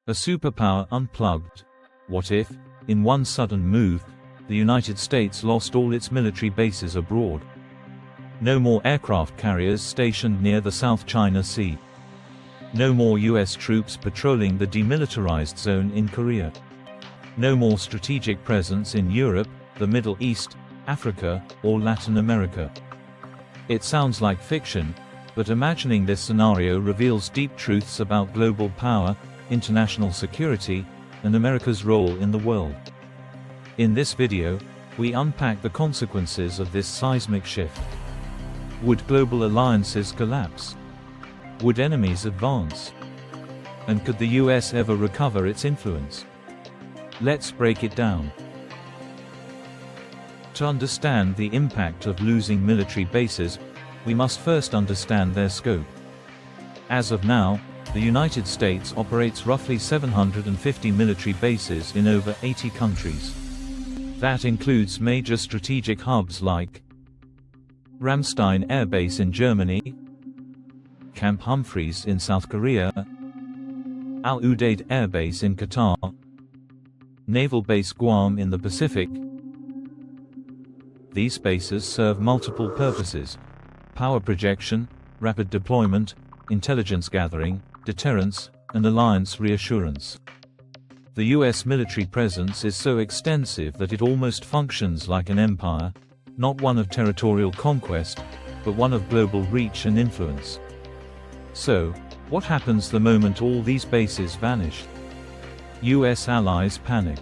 A superpower unplugged. What if, in one sudden move, the United States lost all its military bases abroad? No more aircraft carriers stationed near the South China Sea. No more US troops patrolling the demilitarized zone in Korea. No more strategic presence in Europe, the Middle East, Africa, or Latin America. It sounds like fiction, but imagining this scenario reveals deep truths about global power, international security, and America's role in the world. In this video, we unpack the consequences of this seismic shift. Would global alliances collapse? Would enemies advance? And could the US ever recover its influence? Let's break it down. To understand the impact of losing military bases, we must first understand their scope. As of now, the United States operates roughly 750 military bases in over 80 countries. That includes major strategic hubs like Ramstein Air Base in Germany, Camp Humphreys in South Korea, Al Udeid Air Base in Qatar, Naval Base Guam in the Pacific. These bases serve multiple purposes: power projection, rapid deployment, intelligence gathering, deterrence, and alliance reassurance. The US military presence is so extensive that it almost functions like an empire, not one of territorial conquest, but one of global reach and influence. So, what happens the moment all these bases vanish? US allies panic.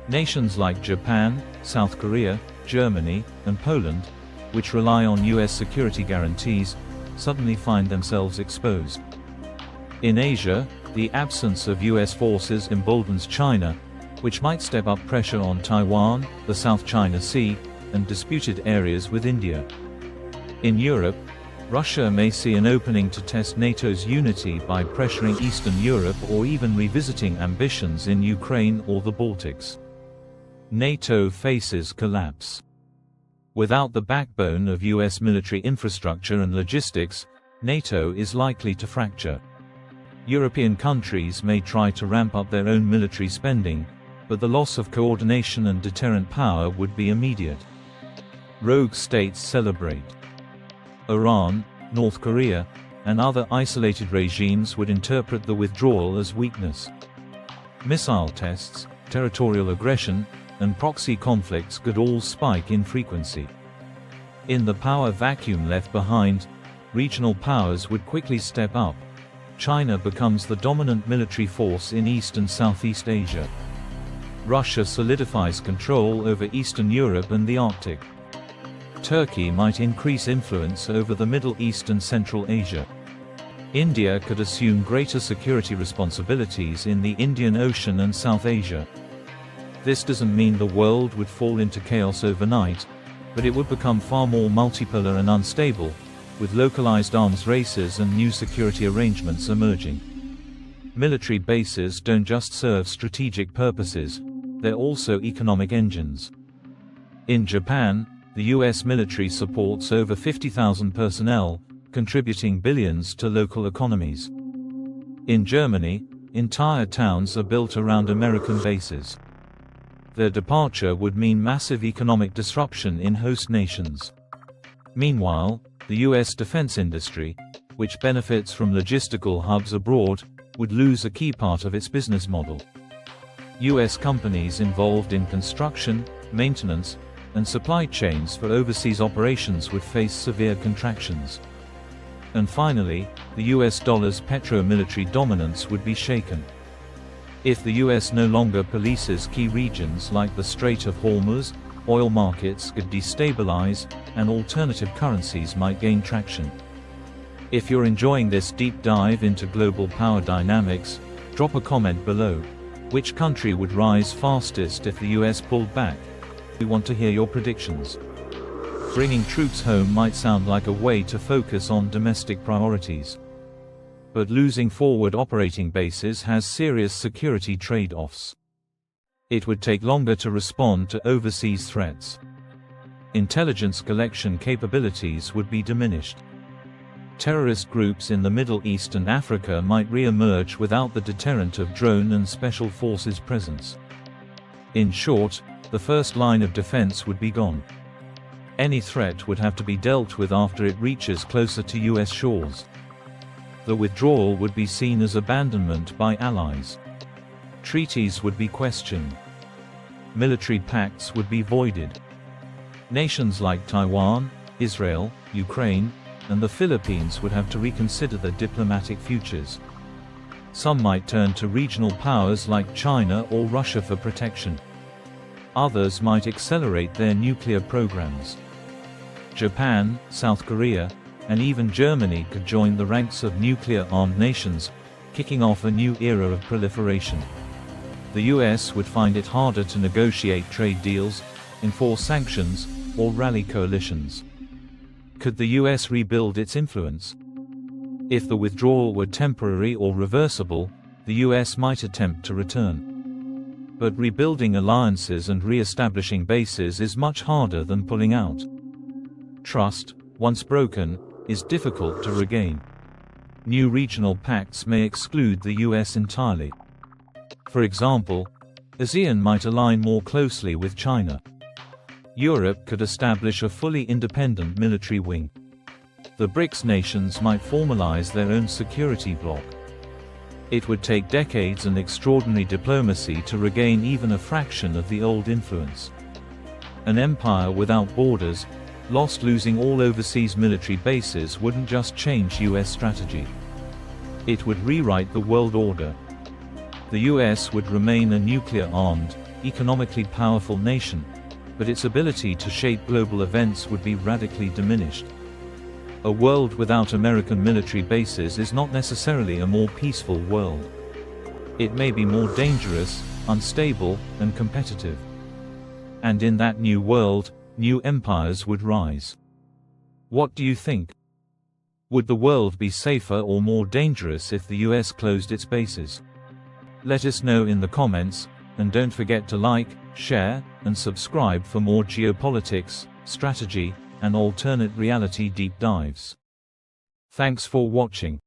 Nations like Japan, South Korea, Germany, and Poland, which rely on US security guarantees, suddenly find themselves exposed. In Asia, the absence of US forces emboldens China, which might step up pressure on Taiwan, the South China Sea, and disputed areas with India. In Europe, Russia may see an opening to test NATO's unity by pressuring Eastern Europe or even revisiting ambitions in Ukraine or the Baltics. NATO faces collapse. Without the backbone of US military infrastructure and logistics, NATO is likely to fracture. European countries may try to ramp up their own military spending, but the loss of coordination and deterrent power would be immediate. Rogue states celebrate. Iran, North Korea, and other isolated regimes would interpret the withdrawal as weakness. Missile tests, territorial aggression, and proxy conflicts could all spike in frequency. In the power vacuum left behind, regional powers would quickly step up. China becomes the dominant military force in East and Southeast Asia. Russia solidifies control over Eastern Europe and the Arctic. Turkey might increase influence over the Middle East and Central Asia. India could assume greater security responsibilities in the Indian Ocean and South Asia. This doesn't mean the world would fall into chaos overnight, but it would become far more multipolar and unstable, with localized arms races and new security arrangements emerging. Military bases don't just serve strategic purposes, they're also economic engines. In Japan, the US military supports over 50,000 personnel, contributing billions to local economies. In Germany, entire towns are built around American bases. Their departure would mean massive economic disruption in host nations. Meanwhile, the US defense industry, which benefits from logistical hubs abroad, would lose a key part of its business model. US companies involved in construction, maintenance, and supply chains for overseas operations would face severe contractions. And finally, the US dollar's petro-military dominance would be shaken. If the US no longer polices key regions like the Strait of Hormuz, oil markets could destabilize, and alternative currencies might gain traction. If you're enjoying this deep dive into global power dynamics, drop a comment below. Which country would rise fastest if the US pulled back? We want to hear your predictions. Bringing troops home might sound like a way to focus on domestic priorities. But losing forward operating bases has serious security trade-offs. It would take longer to respond to overseas threats. Intelligence collection capabilities would be diminished. Terrorist groups in the Middle East and Africa might re-emerge without the deterrent of drone and special forces presence. In short, the first line of defense would be gone. Any threat would have to be dealt with after it reaches closer to US shores. The withdrawal would be seen as abandonment by allies. Treaties would be questioned. Military pacts would be voided. Nations like Taiwan, Israel, Ukraine, and the Philippines would have to reconsider their diplomatic futures. Some might turn to regional powers like China or Russia for protection. Others might accelerate their nuclear programs. Japan, South Korea, and even Germany could join the ranks of nuclear-armed nations, kicking off a new era of proliferation. The US would find it harder to negotiate trade deals, enforce sanctions, or rally coalitions. Could the US rebuild its influence? If the withdrawal were temporary or reversible, the US might attempt to return. But rebuilding alliances and re-establishing bases is much harder than pulling out. Trust, once broken, is difficult to regain. New regional pacts may exclude the US entirely. For example, ASEAN might align more closely with China. Europe could establish a fully independent military wing. The BRICS nations might formalize their own security bloc. It would take decades and extraordinary diplomacy to regain even a fraction of the old influence. An empire without borders, losing all overseas military bases wouldn't just change US strategy. It would rewrite the world order. The US would remain a nuclear-armed, economically powerful nation, but its ability to shape global events would be radically diminished. A world without American military bases is not necessarily a more peaceful world. It may be more dangerous, unstable, and competitive. And in that new world, new empires would rise. What do you think? Would the world be safer or more dangerous if the US closed its bases? Let us know in the comments, and don't forget to like, share, and subscribe for more geopolitics, strategy, and alternate reality deep dives. Thanks for watching.